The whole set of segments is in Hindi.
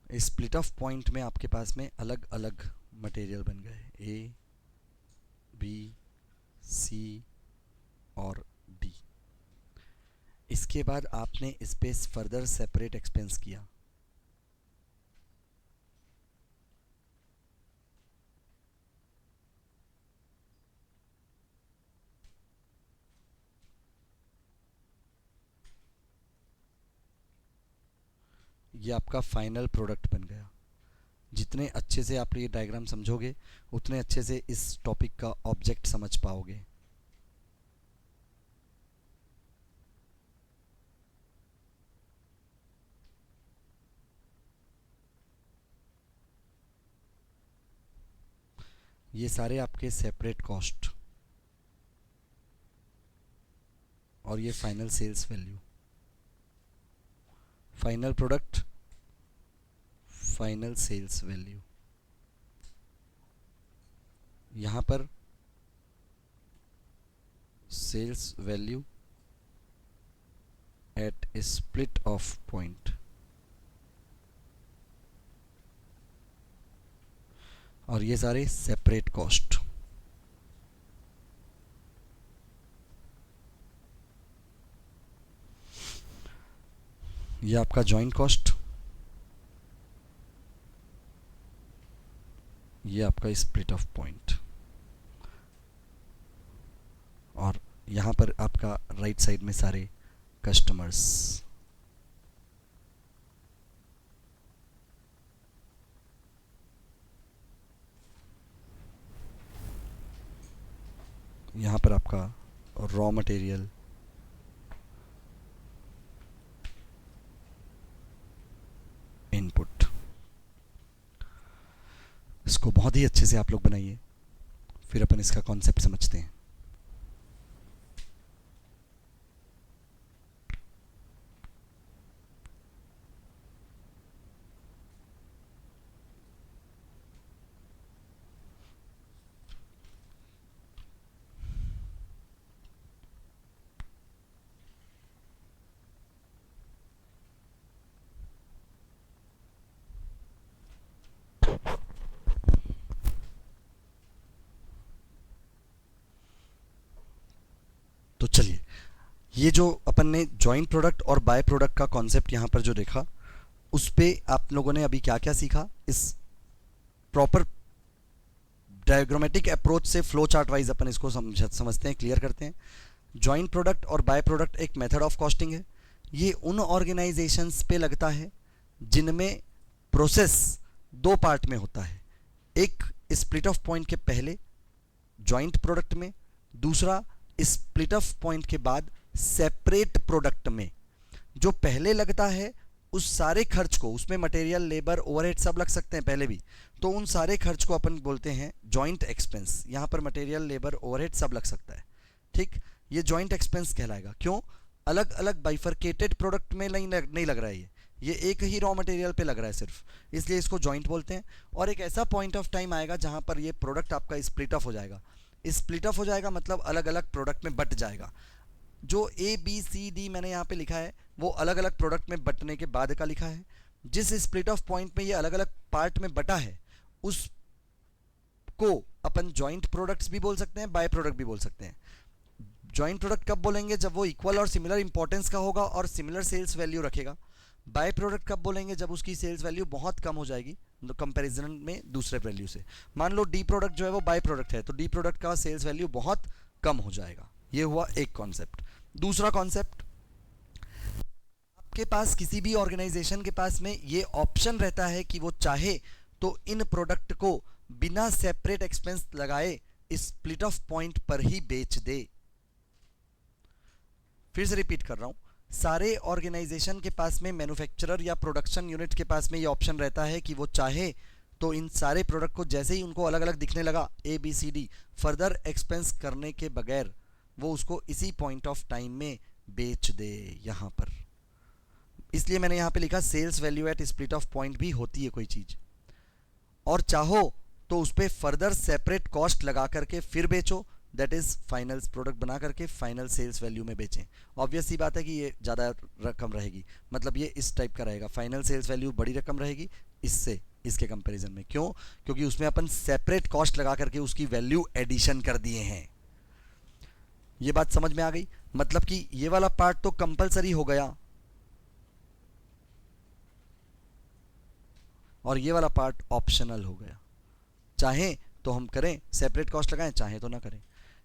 स्प्लिट ऑफ पॉइंट में आपके पास में अलग अलग मटेरियल बन गए, ए, बी, सी और डी। इसके बाद आपने स्पेस फर्दर सेपरेट एक्सपेंस किया। ये आपका फाइनल प्रोडक्ट बन गया। जितने अच्छे से आप ये डायग्राम समझोगे उतने अच्छे से इस टॉपिक का ऑब्जेक्ट समझ पाओगे। ये सारे आपके सेपरेट कॉस्ट और ये final sales value, final product, final sales value. यहाँ पर sales value at split off point, और ये सारे सेपरेट कॉस्ट। ये आपका जॉइंट कॉस्ट, ये आपका स्प्लिट ऑफ पॉइंट, और यहाँ पर आपका राइट साइड में सारे कस्टमर्स। यहाँ पर आपका रॉ मटेरियल, इनपुट। इसको बहुत ही अच्छे से आप लोग बनाइए, फिर अपन इसका कॉन्सेप्ट समझते हैं। तो चलिए, ये जो अपन ने जॉइंट प्रोडक्ट और बाय प्रोडक्ट का कॉन्सेप्ट यहाँ पर जो देखा, उस पे आप लोगों ने अभी क्या क्या सीखा, इस प्रॉपर डायग्रामेटिक अप्रोच से फ्लो चार्ट वाइज अपन इसको समझते हैं, क्लियर करते हैं। जॉइंट प्रोडक्ट और बाय प्रोडक्ट एक मेथड ऑफ कॉस्टिंग है। ये उन ऑर्गेनाइजेशंस पे लगता है जिनमें प्रोसेस दो पार्ट में होता है, एक स्प्लिट ऑफ पॉइंट के पहले जॉइंट प्रोडक्ट में, दूसरा स्प्लिट ऑफ पॉइंट के बाद सेपरेट प्रोडक्ट में। जो पहले लगता है उस सारे खर्च को, उसमें मटेरियल, लेबर, ओवरहेड सब लग सकते हैं पहले भी, तो उन सारे खर्च को अपन बोलते हैं जॉइंट एक्सपेंस। यहाँ पर मटेरियल, लेबर, ओवरहेड सब लग सकता है, ठीक। ये जॉइंट एक्सपेंस कहलाएगा। क्यों? अलग अलग बाइफरकेटेड प्रोडक्ट में नहीं लग रहा है ये एक ही रॉ मटेरियल पे लग रहा है सिर्फ, इसलिए इसको जॉइंट बोलते हैं। और एक ऐसा पॉइंट ऑफ टाइम आएगा जहां पर ये प्रोडक्ट आपका स्प्लिट ऑफ हो जाएगा। स्प्लिट ऑफ हो जाएगा मतलब अलग अलग प्रोडक्ट में बट जाएगा। जो ए बी सी डी मैंने यहाँ पे लिखा है वो अलग अलग प्रोडक्ट में बटने के बाद का लिखा है। जिस स्प्लिट ऑफ पॉइंट में ये अलग अलग पार्ट में बटा है उसको अपन जॉइंट प्रोडक्ट्स भी बोल सकते हैं, बाय प्रोडक्ट भी बोल सकते हैं। जॉइंट प्रोडक्ट कब बोलेंगे? जब वो इक्वल और सिमिलर इंपॉर्टेंस का होगा और सिमिलर सेल्स वैल्यू रखेगा। बाय प्रोडक्ट कब बोलेंगे? जब उसकी सेल्स वैल्यू बहुत कम हो जाएगी कंपैरिजन में दूसरे वैल्यू से। मान लो डी प्रोडक्ट जो है वो बाय प्रोडक्ट है, तो डी प्रोडक्ट का सेल्स वैल्यू बहुत कम हो जाएगा। ये हुआ एक कॉन्सेप्ट। दूसरा कॉन्सेप्ट, आपके पास किसी भी ऑर्गेनाइजेशन के पास में ये ऑप्शन रहता है कि वो चाहे तो इन प्रोडक्ट को बिना सेपरेट एक्सपेंस लगाए स्प्लिट ऑफ पॉइंट पर ही बेच दे। फिर से रिपीट कर रहा हूं, सारे ऑर्गेनाइजेशन के पास में, मैन्युफैक्चरर या प्रोडक्शन यूनिट के पास में ये ऑप्शन रहता है कि वो चाहे तो इन सारे प्रोडक्ट को जैसे ही उनको अलग अलग दिखने लगा A B C D, further expense करने के बगैर वो उसको इसी पॉइंट ऑफ टाइम में बेच दे। यहां पर इसलिए मैंने यहां पे लिखा sales value at split off point भी होती है कोई चीज, और चाहो तो उस पर फर्दर सेपरेट कॉस्ट लगा करके फिर बेचो, दैट इज़ फाइनल प्रोडक्ट बना करके फाइनल सेल्स वैल्यू में बेचें। ऑब्वियस सी बात है कि ये ज़्यादा रकम रहेगी, मतलब ये इस टाइप का रहेगा, फाइनल सेल्स वैल्यू बड़ी रकम रहेगी इससे, इसके कंपैरिजन में। क्यों? क्योंकि उसमें अपन सेपरेट कॉस्ट लगा करके उसकी वैल्यू एडिशन कर दिए हैं। ये बात समझ में आ गई? मतलब कि ये वाला पार्ट तो कंपलसरी हो गया और ये वाला पार्ट ऑप्शनल हो गया। चाहे तो हम करें सेपरेट कॉस्ट लगाएं, चाहे तो ना करें।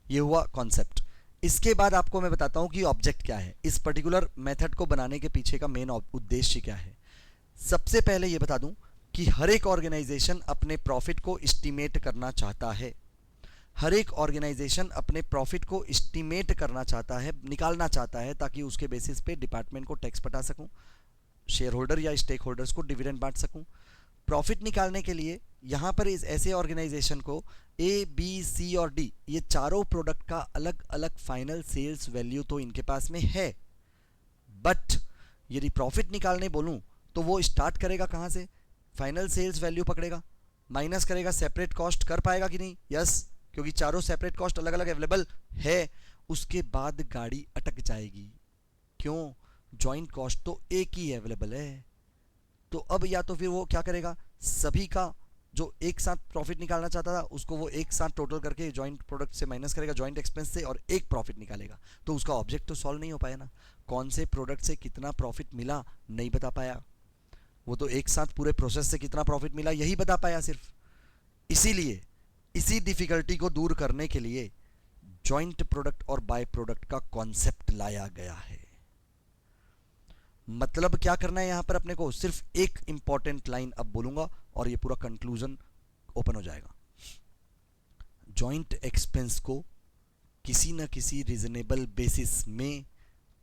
ये हुआ कॉन्सेप्ट। इसके बाद आपको मैं बताता हूं कि ऑब्जेक्ट क्या है, इस पर्टिकुलर मेथड को बनाने के पीछे का मेन उद्देश्य क्या है। सबसे पहले ये बता दूं कि हर एक ऑर्गेनाइजेशन अपने प्रॉफिट को एस्टिमेट करना चाहता है। हर एक ऑर्गेनाइजेशन अपने प्रॉफिट को एस्टिमेट करना चाहता है, निकालना चाहता है, ताकि उसके बेसिस पे डिपार्टमेंट को टैक्स पटा सकूं, शेयर होल्डर या स्टेक होल्डर्स को डिविडेंड बांट सकूं। प्रॉफिट निकालने के लिए यहाँ पर इस ऐसे ऑर्गेनाइजेशन को ए, बी, सी और डी, ये चारों प्रोडक्ट का अलग अलग फाइनल सेल्स वैल्यू तो इनके पास में है, बट यदि प्रॉफिट निकालने बोलूं तो वो स्टार्ट करेगा कहाँ से? फाइनल सेल्स वैल्यू पकड़ेगा, माइनस करेगा सेपरेट कॉस्ट, कर पाएगा कि नहीं? यस, क्योंकि चारों सेपरेट कॉस्ट अलग अलग अवेलेबल है। उसके बाद गाड़ी अटक जाएगी। क्यों? जॉइंट कॉस्ट तो एक ही अवेलेबल है। तो अब या तो फिर वो क्या करेगा, सभी का जो एक साथ प्रॉफिट निकालना चाहता था उसको वो एक साथ टोटल करके जॉइंट प्रोडक्ट से माइनस करेगा, जॉइंट एक्सपेंस से, और एक प्रॉफिट निकालेगा। तो उसका ऑब्जेक्ट तो सॉल्व नहीं हो पाया ना। कौन से प्रोडक्ट से कितना प्रॉफिट मिला नहीं बता पाया, वो तो एक साथ पूरे प्रोसेस से कितना प्रॉफिट मिला यही बता पाया सिर्फ। इसीलिए इसी डिफिकल्टी को दूर करने के लिए जॉइंट प्रोडक्ट और बाय प्रोडक्ट का कॉन्सेप्ट लाया गया है। मतलब क्या करना है यहां पर अपने को, सिर्फ एक इंपॉर्टेंट लाइन अब बोलूंगा और ये पूरा कंक्लूजन ओपन हो जाएगा। जॉइंट एक्सपेंस को किसी न किसी रीजनेबल बेसिस में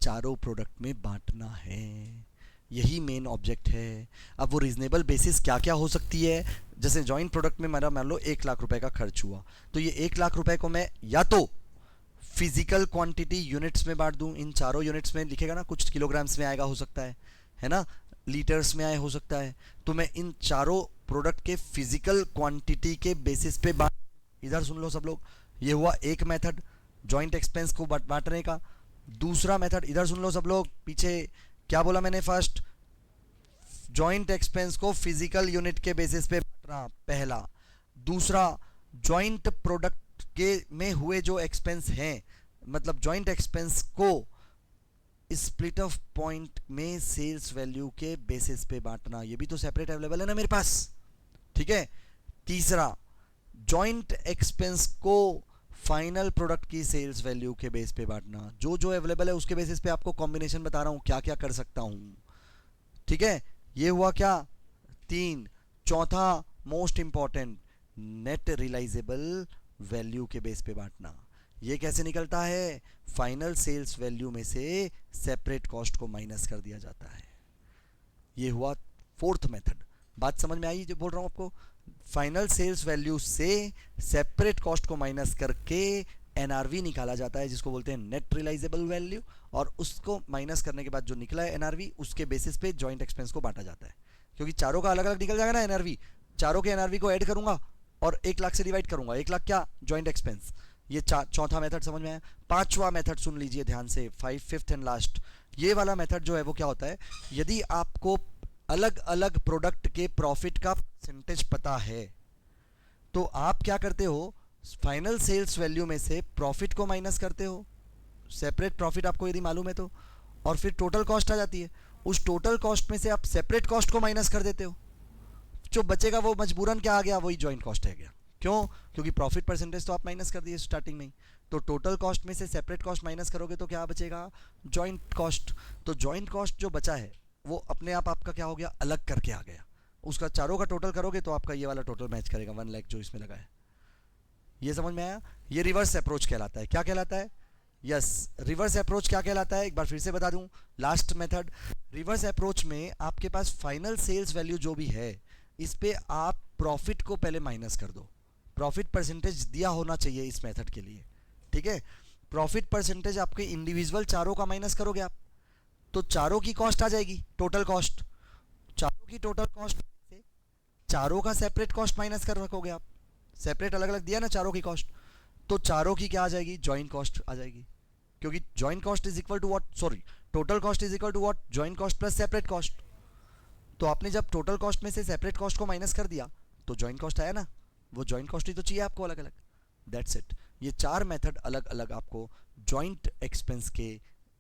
चारों प्रोडक्ट में बांटना है, यही मेन ऑब्जेक्ट है। अब वो रीजनेबल बेसिस क्या क्या हो सकती है? जैसे जॉइंट प्रोडक्ट में मेरा मान लो 1 लाख रुपए का खर्च हुआ, तो ये 1 लाख रुपए को मैं या तो फिजिकल क्वांटिटी यूनिट्स में बांट दूं, इन चारों यूनिट्स में लिखेगा ना, कुछ किलोग्राम्स में आएगा हो सकता है ना, लीटर्स में आए हो सकता है, तो मैं इन चारों प्रोडक्ट के फिजिकल क्वांटिटी के बेसिस पे बांट। इधर सुन लो सब लोग, ये हुआ एक मेथड जॉइंट एक्सपेंस को बांटने का। दूसरा मेथड, इधर सुन लो सब लोग, पीछे क्या बोला मैंने? फर्स्ट, जॉइंट एक्सपेंस को फिजिकल यूनिट के बेसिस पे बांटना, पहला। दूसरा, जॉइंट प्रोडक्ट के में हुए जो एक्सपेंस हैं, मतलब जॉइंट एक्सपेंस को स्प्लिट ऑफ पॉइंट में सेल्स वैल्यू के बेसिस पे बांटना, ये भी तो सेपरेट अवेलेबल है ना मेरे पास, ठीक है। तीसरा, जॉइंट एक्सपेंस को फाइनल प्रोडक्ट की सेल्स वैल्यू के बेस पे बांटना, जो जो अवेलेबल है उसके बेसिस पे आपको कॉम्बिनेशन बता रहा हूं क्या क्या कर सकता हूं, ठीक है। ये हुआ क्या? 3। चौथा, most important, net realisable value के बेस पे बांटना। ये कैसे निकलता है? फाइनल सेल्स वैल्यू में से सेपरेट कॉस्ट को माइनस कर दिया जाता है। ये हुआ फोर्थ मेथड। बात समझ में आई जो बोल रहा हूं आपको? फाइनल सेल्स वैल्यू से सेपरेट कॉस्ट को माइनस करके एनआरवी निकाला जाता है, जिसको बोलते हैं नेट रियलाइजेबल वैल्यू, और उसको माइनस करने के बाद जो निकला है एनआरवी, उसके बेसिस पे जॉइंट एक्सपेंस को बांटा जाता है। क्योंकि चारों का अलग अलग निकल जाएगा ना एनआरवी, चारों के एनआरवी को ऐड करूंगा और 1 लाख से डिवाइड करूंगा। 1 लाख क्या? Joint expense. ये चौथा मेथड समझ में आया। पांचवा मेथड सुन लीजिए ध्यान से, फिफ्थ एंड लास्ट। ये वाला मेथड जो है वो क्या होता है? यदि आपको अलग अलग प्रोडक्ट के प्रॉफिट का परसेंटेज पता है तो आप क्या करते हो? फाइनल सेल्स वैल्यू में से प्रॉफिट को माइनस करते हो, सेपरेट प्रॉफिट आपको यदि मालूम है तो, और फिर टोटल कॉस्ट आ जाती है। उस टोटल कॉस्ट में से आप सेपरेट कॉस्ट को माइनस कर देते हो, जो बचेगा वो मजबूरन क्या आ गया? वही जॉइंट कॉस्ट है गया। क्यों? क्योंकि प्रॉफिट परसेंटेज तो आप माइनस कर दिए स्टार्टिंग में ही, तो टोटल कॉस्ट में से सेपरेट कॉस्ट माइनस करोगे तो क्या बचेगा? Joint cost. तो जॉइंट कॉस्ट जो बचा है वो अपने आप आपका क्या हो गया? अलग करके आ गया। उसका चारों का टोटल करोगे तो आपका ये वाला टोटल मैच करेगा 1 लाख जो इसमें लगा है। ये समझ में आया? ये रिवर्स अप्रोच कहलाता है। क्या कहलाता है? यस, रिवर्स अप्रोच क्या कहलाता है? एक बार फिर से बता दूं, लास्ट मेथड। रिवर्स अप्रोच में आपके पास फाइनल सेल्स वैल्यू जो भी है, इस पे आप प्रॉफिट को पहले माइनस कर दो। प्रॉफिट परसेंटेज दिया होना चाहिए इस मेथड के लिए, ठीक है। प्रॉफिट परसेंटेज आपके इंडिविजुअल चारों का माइनस करोगे आप, तो चारों की कॉस्ट आ जाएगी, टोटल कॉस्ट। चारों की टोटल कॉस्ट से चारों का सेपरेट कॉस्ट माइनस कर रखोगे आप। सेपरेट अलग अलग दिया ना चारों की कॉस्ट, तो चारों की क्या आ जाएगी, जॉइंट कॉस्ट आ जाएगी, क्योंकि joint cost is equal to what, sorry, total cost is equal to what, joint cost plus separate cost. तो आपने जब टोटल कॉस्ट में से सेपरेट कॉस्ट को माइनस कर दिया तो जॉइंट कॉस्ट आया ना, वो जॉइंट कॉस्ट ही तो चाहिए आपको अलग अलग। That's it. ये चार मेथड अलग अलग आपको जॉइंट एक्सपेंस के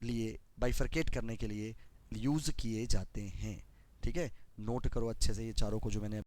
लिए बाइफरकेट करने के लिए यूज़ किए जाते हैं। ठीक है, नोट करो अच्छे से ये चारों को जो मैंने